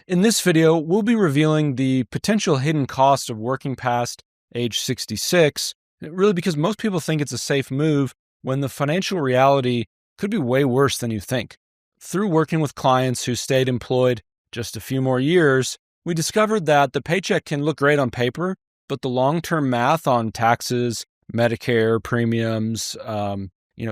In this video, we'll be revealing the potential hidden cost of working past age 66, really because most people think it's a safe move when the financial reality could be way worse than you think. Through working with clients who stayed employed just a few more years, we discovered that the paycheck can look great on paper, but the long-term math on taxes, Medicare, premiums,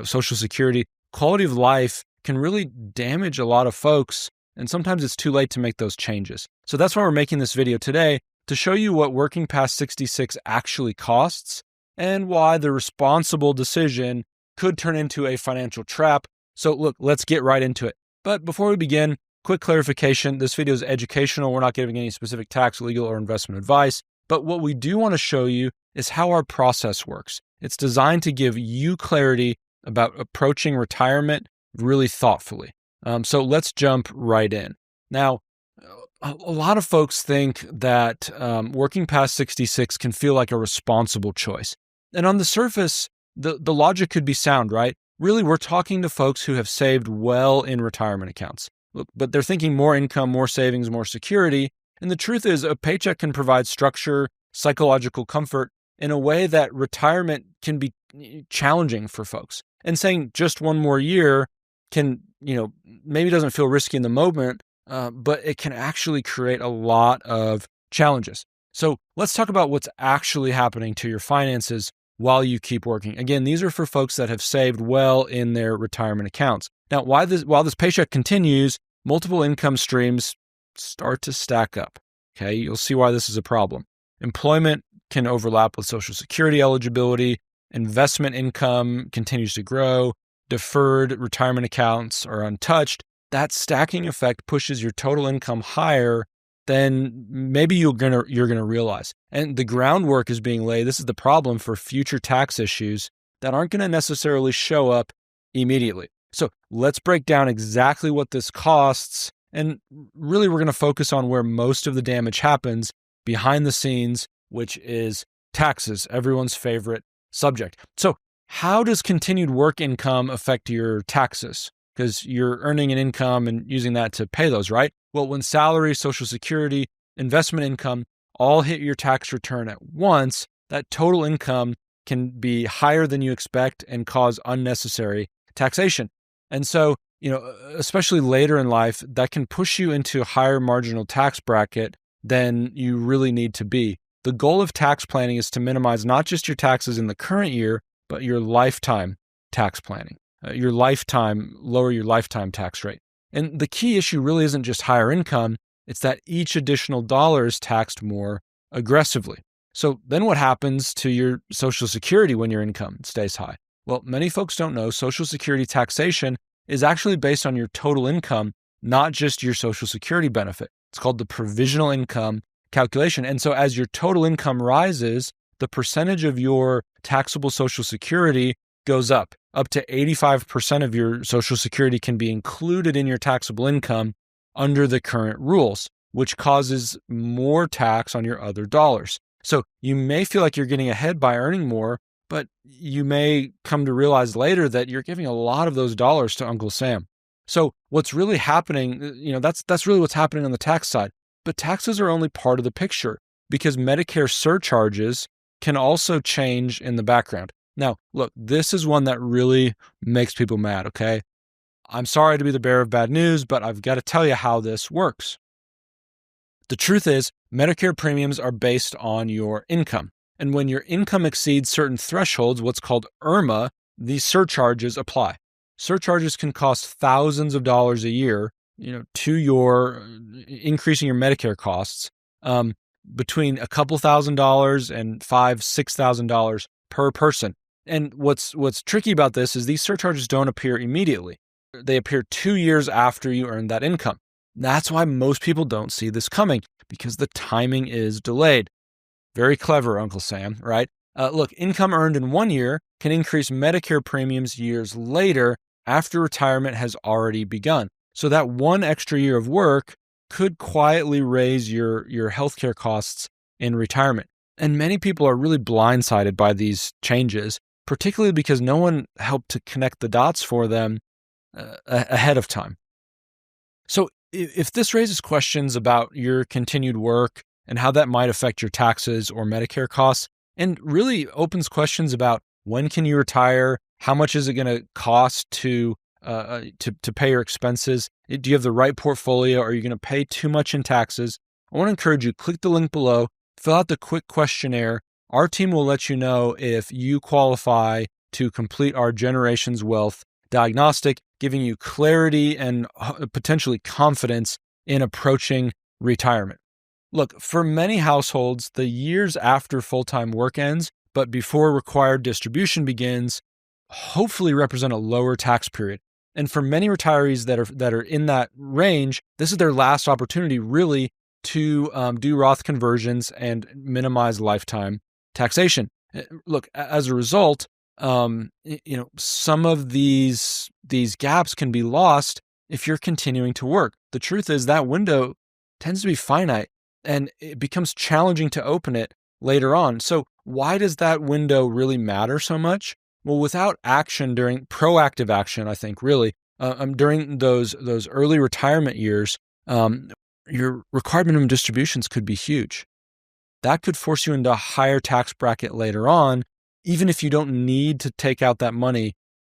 Social Security, quality of life can really damage a lot of folks, and sometimes it's too late to make those changes. So that's why we're making this video today, to show you what working past 66 actually costs and why the responsible decision could turn into a financial trap. So look, let's get right into it. But before we begin, quick clarification, this video is educational. We're not giving any specific tax, legal, or investment advice. But what we do want to show you is how our process works. It's designed to give you clarity about approaching retirement really thoughtfully. So let's jump right in. Now, a lot of folks think that working past 66 can feel like a responsible choice. And on the surface, the logic could be sound, right? Really, we're talking to folks who have saved well in retirement accounts. But they're thinking more income, more savings, more security. And the truth is, a paycheck can provide structure, psychological comfort in a way that retirement can be challenging for folks. And saying just one more year can, maybe doesn't feel risky in the moment, but it can actually create a lot of challenges. So let's talk about what's actually happening to your finances while you keep working. Again, these are for folks that have saved well in their retirement accounts. Now, while this paycheck continues, multiple income streams start to stack up. Okay, you'll see why this is a problem. Employment can overlap with Social Security eligibility. Investment income continues to grow. Deferred retirement accounts are untouched. That stacking effect pushes your total income higher than maybe you're gonna realize. And the groundwork is being laid. This is the problem for future tax issues that aren't going to necessarily show up immediately. So let's break down exactly what this costs. And really, we're going to focus on where most of the damage happens behind the scenes, which is taxes, everyone's favorite subject. So how does continued work income affect your taxes? Because you're earning an income and using that to pay those, right? Well, when salary, Social Security, investment income all hit your tax return at once, that total income can be higher than you expect and cause unnecessary taxation. And so, especially later in life, that can push you into a higher marginal tax bracket than you really need to be. The goal of tax planning is to minimize not just your taxes in the current year, but your lifetime tax planning. Lower your lifetime tax rate. And the key issue really isn't just higher income, it's that each additional dollar is taxed more aggressively. So then what happens to your Social Security when your income stays high? Well, many folks don't know Social Security taxation is actually based on your total income, not just your Social Security benefit. It's called the provisional income calculation. And so as your total income rises, the percentage of your taxable Social Security goes up to 85% of your Social Security can be included in your taxable income under the current rules, which causes more tax on your other dollars. So you may feel like you're getting ahead by earning more, but you may come to realize later that you're giving a lot of those dollars to Uncle Sam. So what's really happening, that's really what's happening on the tax side. But taxes are only part of the picture because Medicare surcharges can also change in the background. Now, look, this is one that really makes people mad, okay? I'm sorry to be the bearer of bad news, but I've got to tell you how this works. The truth is, Medicare premiums are based on your income. And when your income exceeds certain thresholds, what's called IRMAA, these surcharges apply. Surcharges can cost thousands of dollars a year, to your increasing your Medicare costs, between a couple $1,000s and $5,000-$6,000 per person. And what's tricky about this is these surcharges don't appear immediately. They appear 2 years after you earn that income. That's why most people don't see this coming, because the timing is delayed. Very clever, Uncle Sam, right? Look, income earned in 1 year can increase Medicare premiums years later after retirement has already begun. So that one extra year of work could quietly raise your healthcare costs in retirement. And many people are really blindsided by these changes, particularly because no one helped to connect the dots for them ahead of time. So If this raises questions about your continued work and how that might affect your taxes or Medicare costs, and really opens questions about when can you retire, how much is it going to cost to pay your expenses, do you have the right portfolio, are you going to pay too much in taxes? I want to encourage you, click the link below, fill out the quick questionnaire. Our team will let you know if you qualify to complete our Generations Wealth diagnostic, giving you clarity and potentially confidence in approaching retirement. Look, for many households, the years after full-time work ends, but before required distribution begins, hopefully represent a lower tax period. And for many retirees that are in that range, this is their last opportunity really to do Roth conversions and minimize lifetime taxation. Look, as a result, some of these gaps can be lost if you're continuing to work. The truth is that window tends to be finite, and it becomes challenging to open it later on. So why does that window really matter so much? Well, without action during proactive action, I think really during those early retirement years, your required minimum distributions could be huge. That could force you into a higher tax bracket later on, even if you don't need to take out that money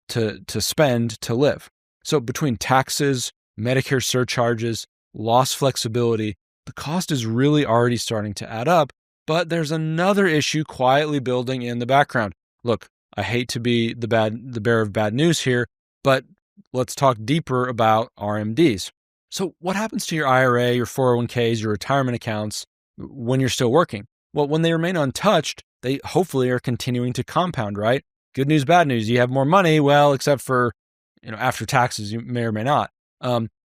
to spend to live. So between taxes, Medicare surcharges, loss flexibility, the cost is really already starting to add up. But there's another issue quietly building in the background. Look, I hate to be the bearer of bad news here, but let's talk deeper about RMDs. So what happens to your IRA, your 401ks, your retirement accounts when you're still working? Well, when they remain untouched, they hopefully are continuing to compound, right? Good news, bad news. You have more money, well, except for, after taxes, you may or may not.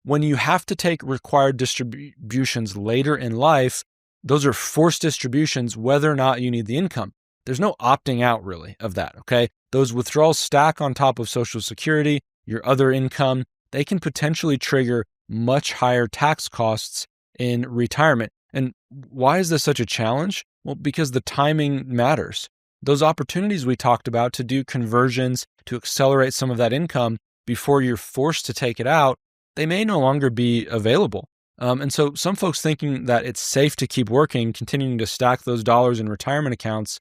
When you have to take required distributions later in life, those are forced distributions, whether or not you need the income. There's no opting out really of that, okay? Those withdrawals stack on top of Social Security, your other income. They can potentially trigger much higher tax costs in retirement. And why is this such a challenge? Well, because the timing matters. Those opportunities we talked about to do conversions, to accelerate some of that income before you're forced to take it out, they may no longer be available. And so some folks thinking that it's safe to keep working, continuing to stack those dollars in retirement accounts,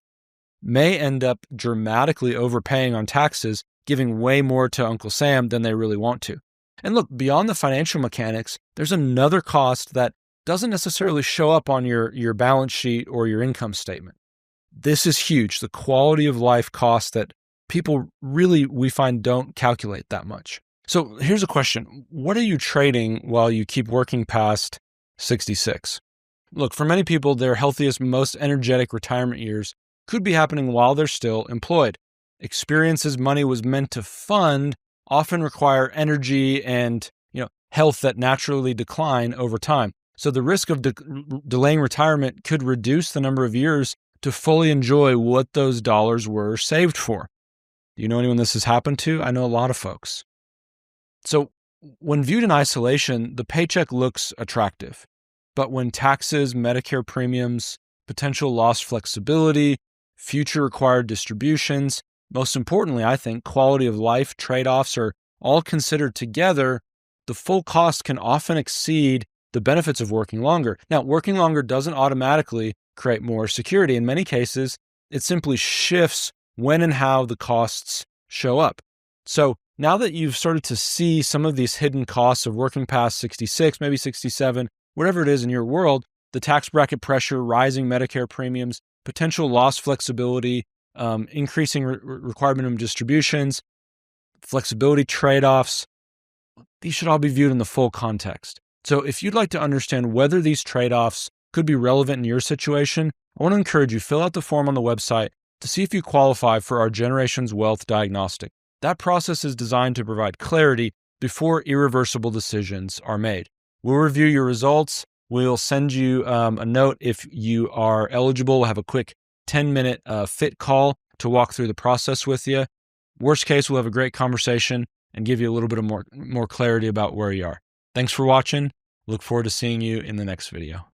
may end up dramatically overpaying on taxes, giving way more to Uncle Sam than they really want to. And look, beyond the financial mechanics, there's another cost that doesn't necessarily show up on your balance sheet or your income statement. This is huge, the quality of life cost that people really, we find, don't calculate that much. So here's a question. What are you trading while you keep working past 66? Look, for many people, their healthiest, most energetic retirement years could be happening while they're still employed. Experiences money was meant to fund often require energy and health that naturally decline over time. So the risk of delaying retirement could reduce the number of years to fully enjoy what those dollars were saved for. Do you know anyone this has happened to? I know a lot of folks. So when viewed in isolation, the paycheck looks attractive. But when taxes, Medicare premiums, potential lost flexibility, future required distributions, most importantly, I think, quality of life trade-offs are all considered together, the full cost can often exceed the benefits of working longer. Now, working longer doesn't automatically create more security. In many cases, it simply shifts when and how the costs show up. So now that you've started to see some of these hidden costs of working past 66, maybe 67, whatever it is in your world, the tax bracket pressure, rising Medicare premiums, potential loss flexibility, increasing required minimum distributions, flexibility trade-offs, these should all be viewed in the full context. So if you'd like to understand whether these trade-offs could be relevant in your situation, I want to encourage you, fill out the form on the website to see if you qualify for our Generations Wealth diagnostic. That process is designed to provide clarity before irreversible decisions are made. We'll review your results. We'll send you a note if you are eligible. We'll have a quick 10-minute fit call to walk through the process with you. Worst case, we'll have a great conversation and give you a little bit of more clarity about where you are. Thanks for watching. Look forward to seeing you in the next video.